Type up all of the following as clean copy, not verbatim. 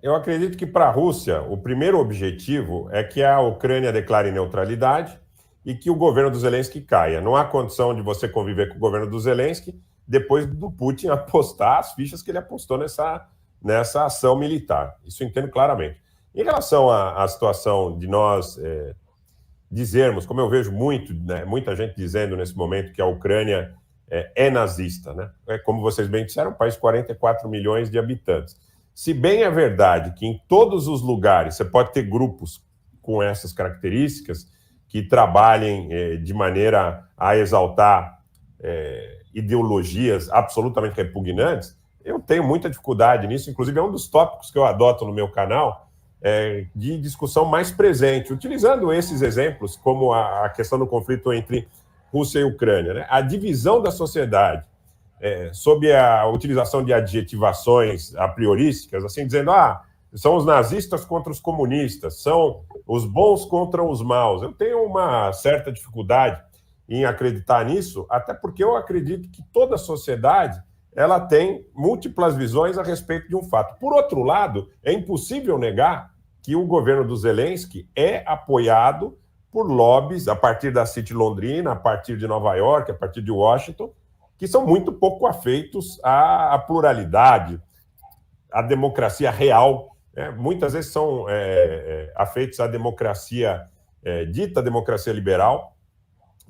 Eu acredito que para a Rússia, o primeiro objetivo é que a Ucrânia declare neutralidade e que o governo do Zelensky caia. Não há condição de você conviver com o governo do Zelensky depois do Putin apostar as fichas que ele apostou nessa ação militar. Isso eu entendo claramente. Em relação à situação de nós dizermos, como eu vejo muita gente dizendo nesse momento que a Ucrânia é nazista, né? Como vocês bem disseram, um país de 44 milhões de habitantes. Se bem é verdade que em todos os lugares você pode ter grupos com essas características que trabalhem de maneira a exaltar ideologias absolutamente repugnantes, eu tenho muita dificuldade nisso. Inclusive, é um dos tópicos que eu adoto no meu canal de discussão mais presente, utilizando esses exemplos, como a questão do conflito entre Rússia e Ucrânia, né? A divisão da sociedade sob a utilização de adjetivações a priorísticas, assim, dizendo, são os nazistas contra os comunistas, são os bons contra os maus. Eu tenho uma certa dificuldade em acreditar nisso, até porque eu acredito que toda a sociedade ela tem múltiplas visões a respeito de um fato. Por outro lado, é impossível negar que o governo do Zelensky é apoiado por lobbies a partir da City Londrina, a partir de Nova York, a partir de Washington, que são muito pouco afeitos à pluralidade, à democracia real. Muitas vezes são afeitos à democracia, dita democracia liberal,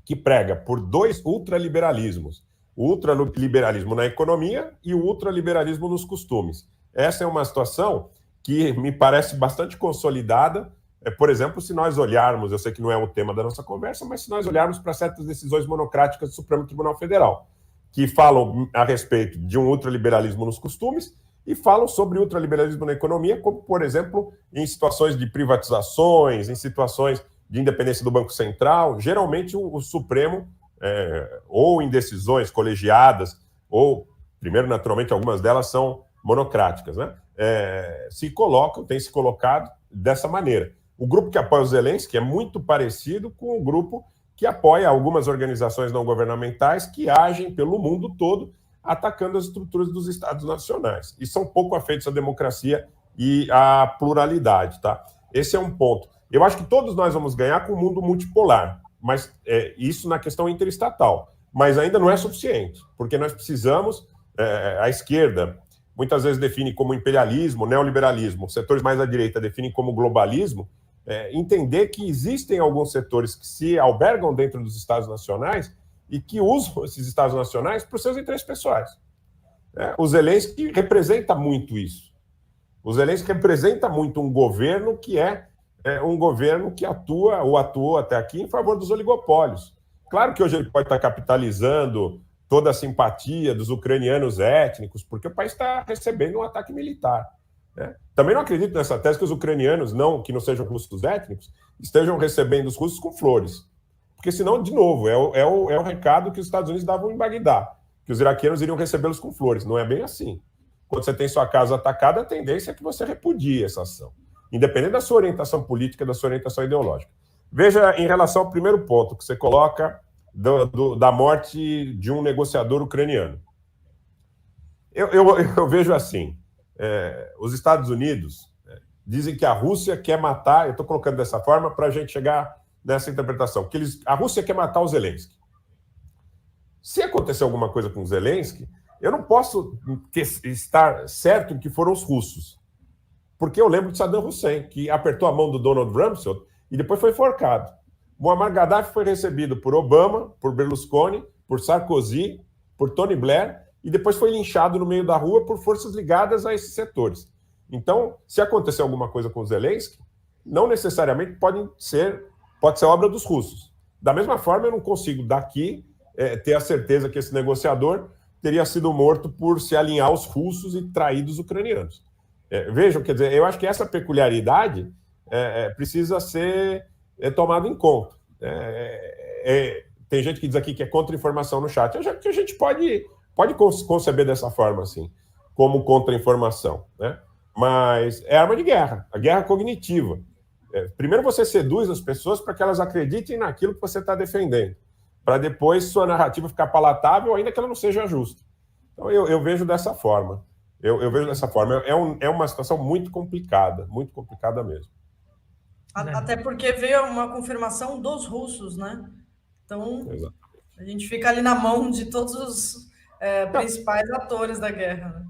que prega por dois ultraliberalismos. O ultraliberalismo na economia e o ultraliberalismo nos costumes. Essa é uma situação que me parece bastante consolidada. Por exemplo, se nós olharmos, eu sei que não é o tema da nossa conversa, mas se nós olharmos para certas decisões monocráticas do Supremo Tribunal Federal, que falam a respeito de um ultraliberalismo nos costumes e falam sobre ultraliberalismo na economia, como, por exemplo, em situações de privatizações, em situações de independência do Banco Central. Geralmente o Supremo, ou em decisões colegiadas, ou, primeiro, naturalmente, algumas delas são monocráticas, né? Tem se colocado dessa maneira. O grupo que apoia o Zelensky é muito parecido com o grupo que apoia algumas organizações não governamentais que agem pelo mundo todo, atacando as estruturas dos Estados nacionais. E são pouco afeitos à democracia e à pluralidade, tá? Esse é um ponto. Eu acho que todos nós vamos ganhar com o mundo multipolar, mas isso na questão interestatal. Mas ainda não é suficiente, porque nós precisamos, a esquerda muitas vezes define como imperialismo, neoliberalismo, setores mais à direita definem como globalismo, entender que existem alguns setores que se albergam dentro dos Estados nacionais e que usam esses Estados nacionais para os seus interesses pessoais. O Zelensky representa muito isso. O Zelensky representa muito um governo que um governo que atua, ou atuou até aqui, em favor dos oligopólios. Claro que hoje ele pode estar capitalizando toda a simpatia dos ucranianos étnicos, porque o país está recebendo um ataque militar. Também não acredito nessa tese que os ucranianos, que não sejam russos étnicos, estejam recebendo os russos com flores. Porque senão, de novo, é o recado que os Estados Unidos davam em Bagdá, que os iraquianos iriam recebê-los com flores. Não é bem assim. Quando você tem sua casa atacada, a tendência é que você repudie essa ação, independente da sua orientação política, da sua orientação ideológica. Veja, em relação ao primeiro ponto que você coloca da morte de um negociador ucraniano. Eu vejo assim, os Estados Unidos dizem que a Rússia quer matar, eu estou colocando dessa forma para a gente chegar nessa interpretação, que a Rússia quer matar o Zelensky. Se acontecer alguma coisa com o Zelensky, eu não posso estar certo em que foram os russos, porque eu lembro de Saddam Hussein, que apertou a mão do Donald Rumsfeld e depois foi enforcado. Muammar Gaddafi foi recebido por Obama, por Berlusconi, por Sarkozy, por Tony Blair, e depois foi linchado no meio da rua por forças ligadas a esses setores. Então, se acontecer alguma coisa com o Zelensky, não necessariamente pode ser obra dos russos. Da mesma forma, eu não consigo daqui ter a certeza que esse negociador teria sido morto por se alinhar aos russos e trair os ucranianos. Vejam, quer dizer, eu acho que essa peculiaridade precisa ser tomada em conta. Tem gente que diz aqui que é contra-informação no chat. Eu acho que a gente pode conceber dessa forma, assim, como contra-informação, né? Mas é arma de guerra, a guerra cognitiva. Primeiro você seduz as pessoas para que elas acreditem naquilo que você está defendendo, para depois sua narrativa ficar palatável, ainda que ela não seja justa. Então eu vejo dessa forma. Eu vejo dessa forma. É uma situação muito complicada mesmo. Até porque veio uma confirmação dos russos, né? Então, Exato. a gente fica ali na mão de todos os principais atores da guerra, né?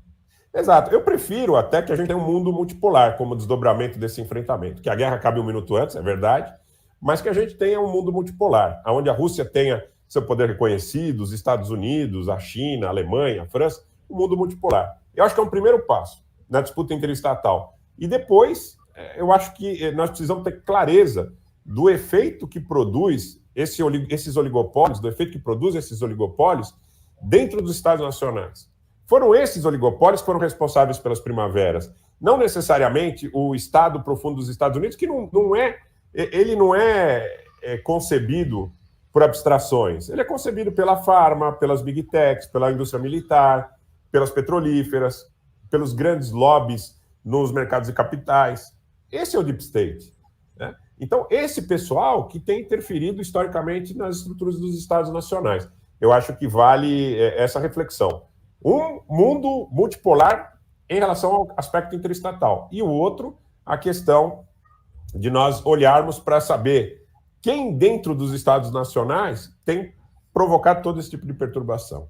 Exato. Eu prefiro até que a gente tenha um mundo multipolar como desdobramento desse enfrentamento. Que a guerra acabe um minuto antes, é verdade, mas que a gente tenha um mundo multipolar, onde a Rússia tenha seu poder reconhecido, os Estados Unidos, a China, a Alemanha, a França, um mundo multipolar. Eu acho que é um primeiro passo na disputa interestatal. E depois, eu acho que nós precisamos ter clareza do efeito que produz esses oligopólios, do efeito que produz esses oligopólios dentro dos Estados nacionais. Foram esses oligopólios que foram responsáveis pelas primaveras. Não necessariamente o Estado profundo dos Estados Unidos, que ele não é concebido por abstrações. Ele é concebido pela farma, pelas big techs, pela indústria militar, pelas petrolíferas, pelos grandes lobbies nos mercados de capitais. Esse é o deep state, né? Então, esse pessoal que tem interferido historicamente nas estruturas dos Estados nacionais. Eu acho que vale essa reflexão. Um mundo multipolar em relação ao aspecto interestatal. E o outro, a questão de nós olharmos para saber quem dentro dos Estados nacionais tem provocado todo esse tipo de perturbação.